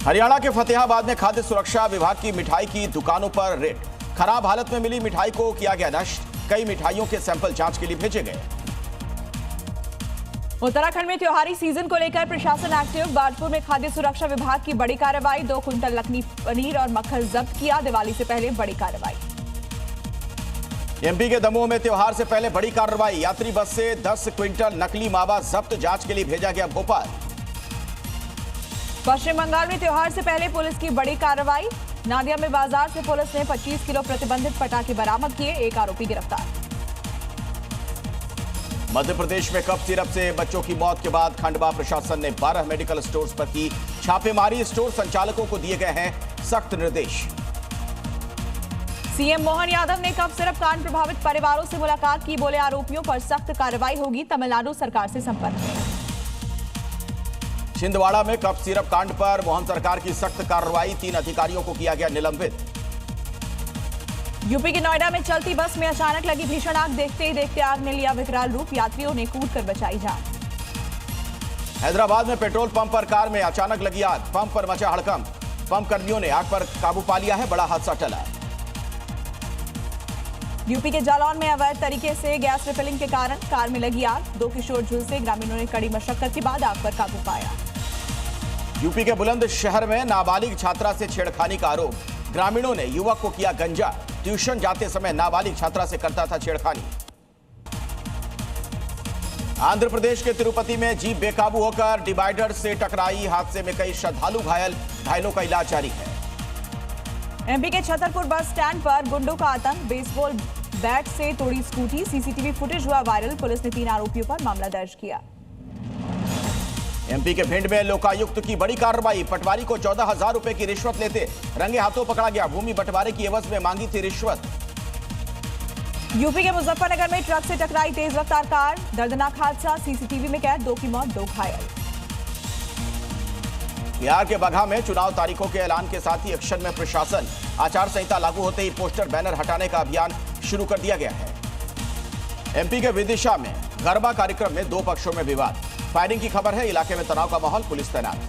हरियाणा के फतेहाबाद में खाद्य सुरक्षा विभाग की मिठाई की दुकानों पर रेड। खराब हालत में मिली मिठाई को किया गया नष्ट। कई मिठाइयों के सैंपल जांच के लिए भेजे गए। उत्तराखंड में त्योहारी सीजन को लेकर प्रशासन एक्टिव। बाजपुर में खाद्य सुरक्षा विभाग की बड़ी कार्रवाई। 2 क्विंटल नकली पनीर और मक्खन जब्त किया। दिवाली से पहले बड़ी कार्रवाई। एमपी के दमोह में त्योहार से पहले बड़ी कार्रवाई। यात्री बस से 10 क्विंटल नकली मावा जब्त। जांच के लिए भेजा गया भोपाल। पश्चिम बंगाल में त्योहार से पहले पुलिस की बड़ी कार्रवाई। नादिया में बाजार से पुलिस ने 25 किलो प्रतिबंधित पटाखे बरामद किए। 1 आरोपी गिरफ्तार। मध्य प्रदेश में कफ सिरप से बच्चों की मौत के बाद खंडवा प्रशासन ने 12 मेडिकल स्टोर्स पर की छापेमारी। स्टोर संचालकों को दिए गए हैं सख्त निर्देश। सीएम मोहन यादव ने कफ सिरप कांड प्रभावित परिवारों से मुलाकात की। बोले आरोपियों पर सख्त कार्रवाई होगी। तमिलनाडु सरकार से संपर्क में। छिंदवाड़ा में कफ सिरप कांड पर मोहन सरकार की सख्त कार्रवाई। 3 अधिकारियों को किया गया निलंबित। यूपी के नोएडा में चलती बस में अचानक लगी भीषण आग। देखते ही देखते आग ने लिया विकराल रूप। यात्रियों ने कूदकर बचाई जान। हैदराबाद में पेट्रोल पंप पर कार में अचानक लगी आग। पंप पर मचा हड़कंप। पंप कर्मियों ने आग पर काबू पा लिया है। बड़ा हादसा टला। यूपी के जालौन में अवैध तरीके से गैस रिफिलिंग के कारण कार में लगी आग। 2 किशोर झुलसे। ग्रामीणों ने कड़ी मशक्कत के बाद आग पर काबू पाया। यूपी के बुलंदशहर में नाबालिग छात्रा से छेड़खानी का आरोप। ग्रामीणों ने युवक को किया गंजा। ट्यूशन जाते समय नाबालिग छात्रा से करता था छेड़खानी। आंध्र प्रदेश के तिरुपति में जीप बेकाबू होकर डिवाइडर से टकराई। हादसे में कई श्रद्धालु घायल। घायलों का इलाज जारी है। एमपी के छतरपुर बस स्टैंड पर गुंडों का आतंक। बेसबॉल बैट से तोड़ी स्कूटी। सीसीटीवी फुटेज हुआ वायरल। पुलिस ने 3 आरोपियों पर मामला दर्ज किया। एमपी के भिंड में लोकायुक्त की बड़ी कार्रवाई। पटवारी को 14,000 रुपए की रिश्वत लेते रंगे हाथों पकड़ा गया। भूमि बंटवारे की एवज में मांगी थी रिश्वत। यूपी के मुजफ्फरनगर में ट्रक से टकराई तेज रफ्तार कार। दर्दनाक हादसा। सीसीटीवी में कैद। 2 की मौत, 2 घायल। बिहार के बगहा में चुनाव तारीखों के ऐलान के साथ ही एक्शन में प्रशासन। आचार संहिता लागू होते ही पोस्टर बैनर हटाने का अभियान शुरू कर दिया गया है। एमपी के विदिशा में गरबा कार्यक्रम में 2 पक्षों में विवाद। फायरिंग की खबर है। इलाके में तनाव का माहौल। पुलिस तैनात।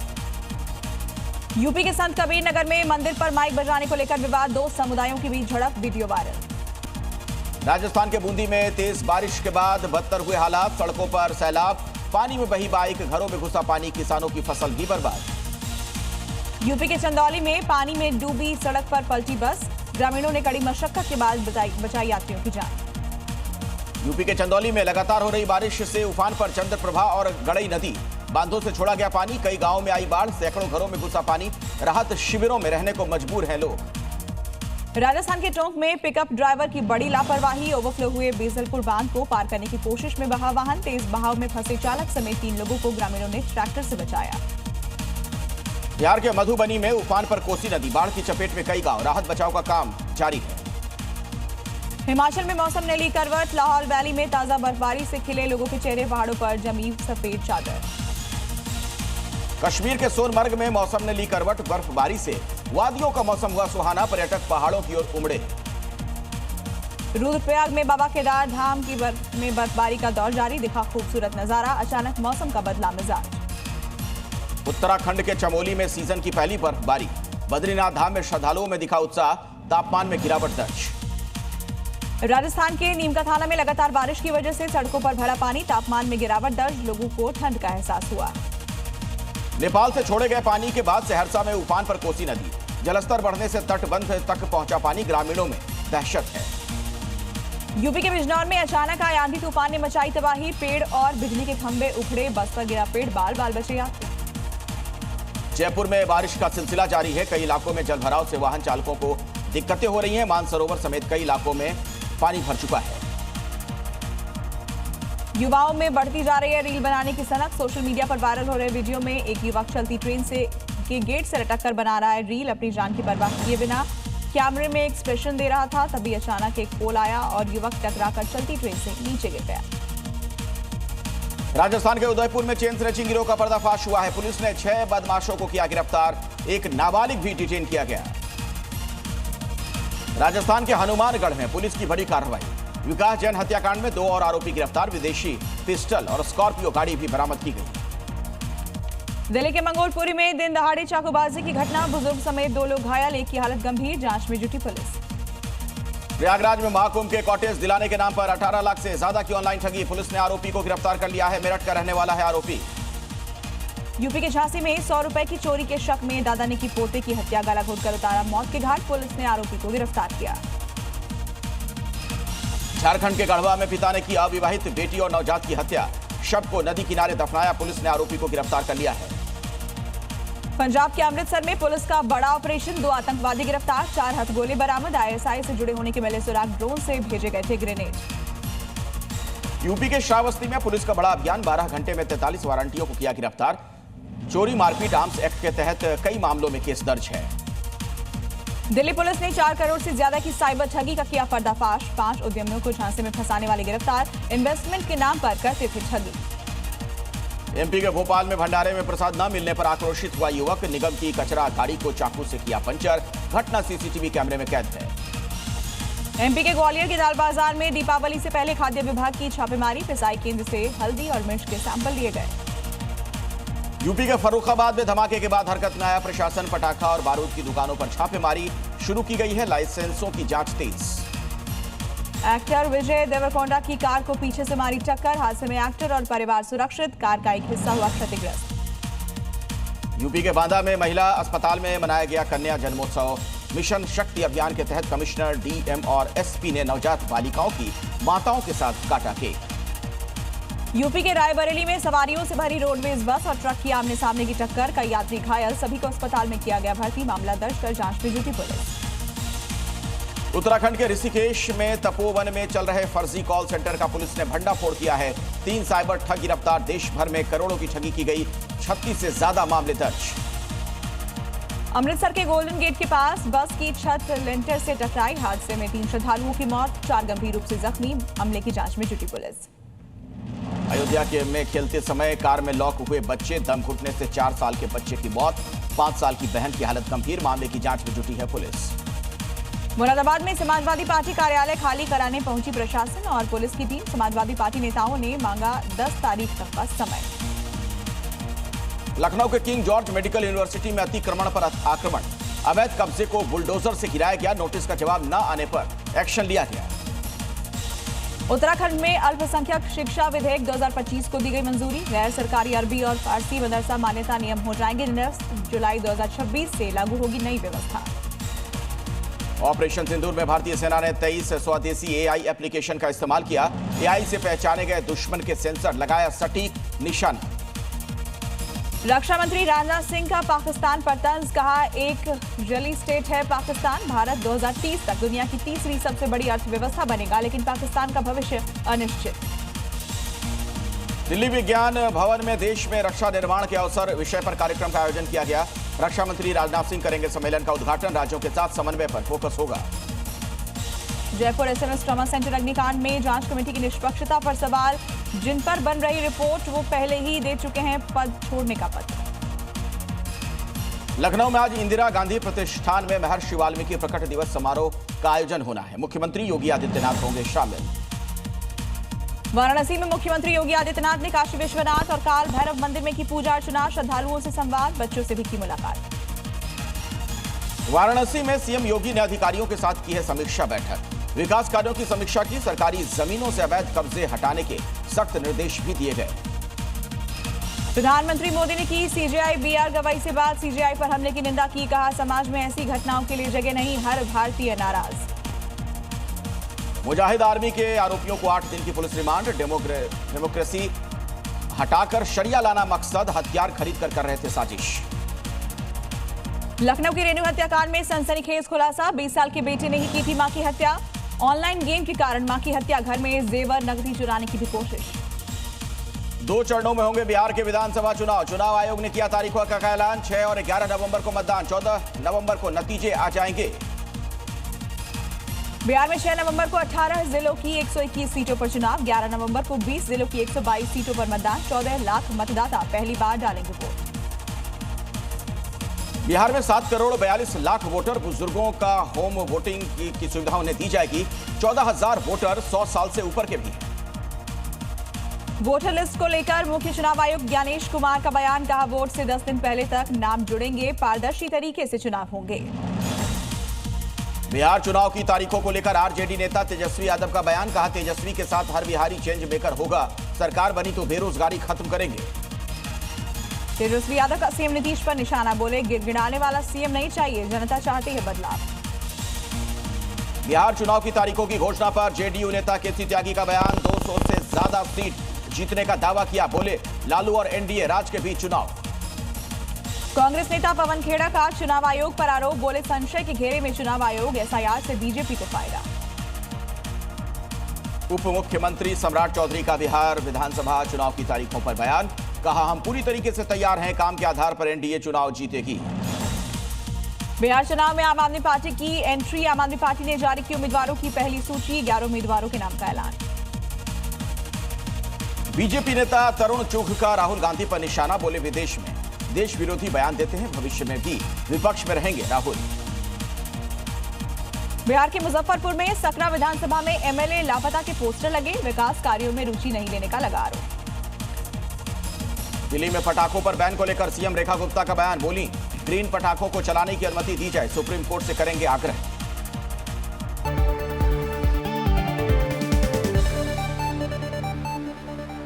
यूपी के संत कबीर नगर में मंदिर पर माइक बजाने को लेकर विवाद। 2 समुदायों के बीच झड़प। Video viral. राजस्थान के बूंदी में तेज बारिश के बाद बदतर हुए हालात। सड़कों पर सैलाब। पानी में बही बाइक। घरों में घुसा पानी। किसानों की फसल भी बर्बाद। यूपी के चंदौली में पानी में डूबी सड़क पर पलटी बस। ग्रामीणों ने कड़ी मशक्कत के बाद बचाई यात्रियों की जान। यूपी के चंदौली में लगातार हो रही बारिश से उफान पर चंद्रप्रभा और गड़ई नदी। बांधों से छोड़ा गया पानी। कई गांवों में आई बाढ़। सैकड़ों घरों में घुसा पानी। राहत शिविरों में रहने को मजबूर हैं लोग। राजस्थान के टोंक में पिकअप ड्राइवर की बड़ी लापरवाही। ओवरफ्लो हुए बीसलपुर बांध को पार करने की कोशिश में बहा वाहन। तेज बहाव में फंसे चालक समेत 3 लोगों को ग्रामीणों ने ट्रैक्टर से बचाया। बिहार के मधुबनी में उफान पर कोसी नदी। बाढ़ की चपेट में कई गांव। राहत बचाव का काम जारी है। हिमाचल में मौसम ने ली करवट। लाहौल वैली में ताजा बर्फबारी से खिले लोगों के चेहरे। पहाड़ों पर जमी सफेद चादर। कश्मीर के सोनमर्ग में मौसम ने ली करवट। बर्फबारी से वादियों का मौसम हुआ सुहाना। पर्यटक पहाड़ों की ओर उमड़े। रुद्रप्रयाग में बाबा केदार धाम की में बर्फबारी का दौर जारी। दिखा खूबसूरत नजारा। अचानक मौसम का बदला मिजाज। उत्तराखंड के चमोली में सीजन की पहली बर्फबारी। बद्रीनाथ धाम में श्रद्धालुओं में दिखा उत्साह। तापमान में गिरावट दर्ज। राजस्थान के नीमकाथाना में लगातार बारिश की वजह से सड़कों पर भरा पानी। तापमान में गिरावट दर्ज। लोगों को ठंड का एहसास हुआ। नेपाल से छोड़े गए पानी के बाद सहरसा में उफान पर कोसी नदी। जलस्तर बढ़ने से तटबंध तक पहुंचा पानी। ग्रामीणों में दहशत है। यूपी के बिजनौर में अचानक आए आंधी तूफान ने मचाई तबाही। पेड़ और बिजली के खंभे उखड़े। बस पर गिरा पेड़। बाल बाल बचे यात्री। जयपुर में बारिश का सिलसिला जारी है। कई इलाकों में जलभराव से वाहन चालकों को दिक्कतें हो रही हैं। मानसरोवर समेत कई इलाकों में पानी भर चुका है। युवाओं में बढ़ती जा रही है रील बनाने की सनक। सोशल मीडिया पर वायरल हो रहे वीडियो में एक युवक चलती ट्रेन से के गेट से लटक कर बना रहा है रील। अपनी जान की परवाह किए बिना कैमरे में एक्सप्रेशन दे रहा था। तभी अचानक एक पोल आया और युवक टकराकर चलती ट्रेन से नीचे गिर गया। राजस्थान के उदयपुर में चेन स्नैचिंग गिरोह का पर्दाफाश हुआ है। पुलिस ने 6 बदमाशों को किया गिरफ्तार। एक नाबालिग भी डिटेन किया गया। राजस्थान के हनुमानगढ़ में पुलिस की बड़ी कार्रवाई। विकास जैन हत्याकांड में 2 और आरोपी गिरफ्तार। विदेशी पिस्टल और स्कॉर्पियो गाड़ी भी बरामद की गई। दिल्ली के मंगोलपुरी में दिन दहाड़े चाकूबाजी की घटना, बुजुर्ग समेत 2 लोग घायल, एक की हालत गंभीर, जांच में जुटी पुलिस। प्रयागराज में महाकुंभ के कॉटेज दिलाने के नाम पर 18 लाख से ज्यादा की ऑनलाइन ठगी, पुलिस ने आरोपी को गिरफ्तार कर लिया है। मेरठ का रहने वाला है आरोपी। यूपी के झांसी में 100 रुपए की चोरी के शक में दादा ने की पोते की हत्या, गला घोटकर उतारा मौत के घाट, पुलिस ने आरोपी को गिरफ्तार किया। झारखंड के गढ़वा में पिता ने की अविवाहित बेटी और नवजात की हत्या, शव को नदी किनारे दफनाया, पुलिस ने आरोपी को गिरफ्तार कर लिया है। पंजाब के अमृतसर में पुलिस का बड़ा ऑपरेशन, 2 आतंकवादी गिरफ्तार, 4 हथगोले बरामद, ISI से जुड़े होने के मिले सुराग, ड्रोन से भेजे गए थे ग्रेनेड। यूपी के श्रावस्ती में पुलिस का बड़ा अभियान, 12 घंटे में 43 वारंटियों को किया गिरफ्तार। चोरी मारपीट आर्म्स एक्ट के तहत कई मामलों में केस दर्ज है। दिल्ली पुलिस ने 4 करोड़ से ज्यादा की साइबर ठगी का किया पर्दाफाश, 5 उद्यमियों को झांसे में फंसाने वाले गिरफ्तार, इन्वेस्टमेंट के नाम पर करते थे ठगी। एमपी के भोपाल में भंडारे में प्रसाद न मिलने पर आक्रोशित हुआ युवक, निगम की कचरा गाड़ी को चाकू से किया पंचर, घटना सीसीटीवी कैमरे में कैद है। एमपी के ग्वालियर के दाल बाजार में दीपावली से पहले खाद्य विभाग की छापेमारी, पिसाई केंद्र से हल्दी और मिर्च के सैंपल लिए गए। यूपी के फर्रुखाबाद में धमाके के बाद हरकत में आया प्रशासन, पटाखा और बारूद की दुकानों पर छापेमारी शुरू की गई है, लाइसेंसों की जांच तेज। एक्टर विजय देवरकोंडा की कार को पीछे से मारी टक्कर, हादसे में एक्टर और परिवार सुरक्षित, कार का एक हिस्सा हुआ क्षतिग्रस्त। यूपी के बांदा में महिला अस्पताल में मनाया गया कन्या जन्मोत्सव, मिशन शक्ति अभियान के तहत कमिश्नर, डीएम और एसपी ने नवजात बालिकाओं की माताओं के साथ काटा केक। यूपी के रायबरेली में सवारियों से भरी रोडवेज बस और ट्रक की आमने सामने की टक्कर, कई यात्री घायल, सभी को अस्पताल में किया गया भर्ती, मामला दर्ज कर जांच में जुटी पुलिस। उत्तराखंड के ऋषिकेश में तपोवन में चल रहे फर्जी कॉल सेंटर का पुलिस ने भंडाफोड़ किया है, 3 साइबर ठग गिरफ्तार, देश भर में करोड़ों की ठगी की गई, 36 से ज्यादा मामले दर्ज। अमृतसर के गोल्डन गेट के पास बस की छत लेंटर से टकराई, हादसे में 3 श्रद्धालुओं की मौत, 4 गंभीर रूप से जख्मी, मामले की जांच में जुटी पुलिस। अयोध्या के में खेलते समय कार में लॉक हुए बच्चे, दम घुटने से 4 साल के बच्चे की मौत, 5 साल की बहन की हालत गंभीर, मामले की जांच में जुटी है पुलिस। मुरादाबाद में समाजवादी पार्टी कार्यालय खाली कराने पहुंची प्रशासन और पुलिस की टीम, समाजवादी पार्टी नेताओं ने मांगा 10 तारीख तक का समय। लखनऊ के किंग जॉर्ज मेडिकल यूनिवर्सिटी में अतिक्रमण पर आक्रमण, अवैध कब्जे को बुलडोजर से गिराया गया, नोटिस का जवाब न आने पर एक्शन लिया गया। उत्तराखंड में अल्पसंख्यक शिक्षा विधेयक 2025 को दी गई मंजूरी, गैर सरकारी अरबी और फारसी मदरसा मान्यता नियम हो जाएंगे निरस्त, जुलाई 2026 से लागू होगी नई व्यवस्था। ऑपरेशन सिंदूर में भारतीय सेना ने 23 स्वदेशी एआई एप्लीकेशन का इस्तेमाल किया, एआई से पहचाने गए दुश्मन के सेंसर, लगाया सटीक निशाना। रक्षा मंत्री राजनाथ सिंह का पाकिस्तान पर तंज, कहा एक जली स्टेट है पाकिस्तान, भारत 2030 तक दुनिया की 3री सबसे बड़ी अर्थव्यवस्था बनेगा, लेकिन पाकिस्तान का भविष्य अनिश्चित। दिल्ली विज्ञान भवन में देश में रक्षा निर्माण के अवसर विषय पर कार्यक्रम का आयोजन किया गया, रक्षा मंत्री राजनाथ सिंह करेंगे सम्मेलन का उद्घाटन, राज्यों के साथ समन्वय पर फोकस होगा। जयपुर एसएमएस ट्रॉमा सेंटर अग्निकांड में जांच कमेटी की निष्पक्षता पर सवाल, जिन पर बन रही रिपोर्ट वो पहले ही दे चुके हैं पद छोड़ने का पत्र। लखनऊ में आज इंदिरा गांधी प्रतिष्ठान में महर्षि वाल्मीकि प्रकट दिवस समारोह का आयोजन होना है, मुख्यमंत्री योगी आदित्यनाथ होंगे शामिल। वाराणसी में मुख्यमंत्री योगी आदित्यनाथ ने काशी विश्वनाथ और काल भैरव मंदिर में की पूजा अर्चना, श्रद्धालुओं से संवाद, बच्चों से भी की मुलाकात। वाराणसी में सीएम योगी ने अधिकारियों के साथ की है समीक्षा बैठक, विकास कार्यों की समीक्षा की, सरकारी जमीनों से अवैध कब्जे हटाने के सख्त निर्देश भी दिए गए। प्रधानमंत्री मोदी ने की सीजेआई बीआर गवाई से बात, सीजेआई पर हमले की निंदा की, कहा समाज में ऐसी घटनाओं के लिए जगह नहीं, हर भारतीय नाराज। मुजाहिद आर्मी के आरोपियों को 8 दिन की पुलिस रिमांड, डेमोक्रेसी हटाकर शरिया लाना मकसद, हथियार खरीद कर रहे थे साजिश। लखनऊ की रेणु हत्याकांड में सनसनीखेज खुलासा, 20 साल के बेटे ने ही की थी मां की हत्या, ऑनलाइन गेम के कारण मां की हत्या, घर में जेवर नकदी चुराने की भी कोशिश। 2 चरणों में होंगे बिहार के विधानसभा चुनाव, चुनाव आयोग ने किया तारीखों का ऐलान, 6 और 11 नवंबर को मतदान, 14 नवंबर को नतीजे आ जाएंगे। बिहार में 6 नवंबर को 18 जिलों की 121 सीटों पर चुनाव, 11 नवंबर को 20 जिलों की 122 सीटों पर मतदान, 14 लाख मतदाता पहली बार डालेंगे वोट। बिहार में 7 करोड़ 42 लाख वोटर, बुजुर्गों का होम वोटिंग की सुविधा उन्हें दी जाएगी, 14,000 वोटर 100 साल से ऊपर के भी हैं। वोटर लिस्ट को लेकर मुख्य चुनाव आयुक्त ज्ञानेश कुमार का बयान, कहा वोट से 10 दिन पहले तक नाम जुड़ेंगे, पारदर्शी तरीके से चुनाव होंगे। बिहार चुनाव की तारीखों को लेकर आरजेडी नेता तेजस्वी यादव का बयान, कहा तेजस्वी के साथ हर बिहारी चेंज मेकर होगा, सरकार बनी तो बेरोजगारी खत्म करेंगे। तेजस्वी यादव का सीएम नीतीश पर निशाना, बोले गिड़गिड़ाने वाला सीएम नहीं चाहिए, जनता चाहती है बदलाव। बिहार चुनाव की तारीखों की घोषणा पर जेडीयू नेता केसी त्यागी का बयान, 200 से ज्यादा सीट जीतने का दावा किया, बोले लालू और एनडीए राज के बीच चुनाव। कांग्रेस नेता पवन खेड़ा का चुनाव आयोग पर आरोप, बोले संशय के घेरे में चुनाव आयोग, एसआईआर से बीजेपी को फायदा। उप मुख्यमंत्री सम्राट चौधरी का बिहार विधानसभा चुनाव की तारीखों पर बयान, कहा हम पूरी तरीके से तैयार हैं, काम के आधार पर एनडीए चुनाव जीतेगी। बिहार चुनाव में आम आदमी पार्टी की एंट्री, आम आदमी पार्टी ने जारी की उम्मीदवारों की पहली सूची, 11 उम्मीदवारों के नाम का ऐलान। बीजेपी नेता तरुण चुघ का राहुल गांधी पर निशाना, बोले विदेश में देश विरोधी बयान देते हैं, भविष्य में भी विपक्ष में रहेंगे राहुल। बिहार के मुजफ्फरपुर में सकरा विधानसभा में एमएलए लापता के पोस्टर लगे, विकास कार्यों में रुचि नहीं लेने का लगा आरोप। दिल्ली में पटाखों पर बैन को लेकर सीएम रेखा गुप्ता का बयान, बोली ग्रीन पटाखों को चलाने की अनुमति दी जाए, सुप्रीम कोर्ट से करेंगे आग्रह।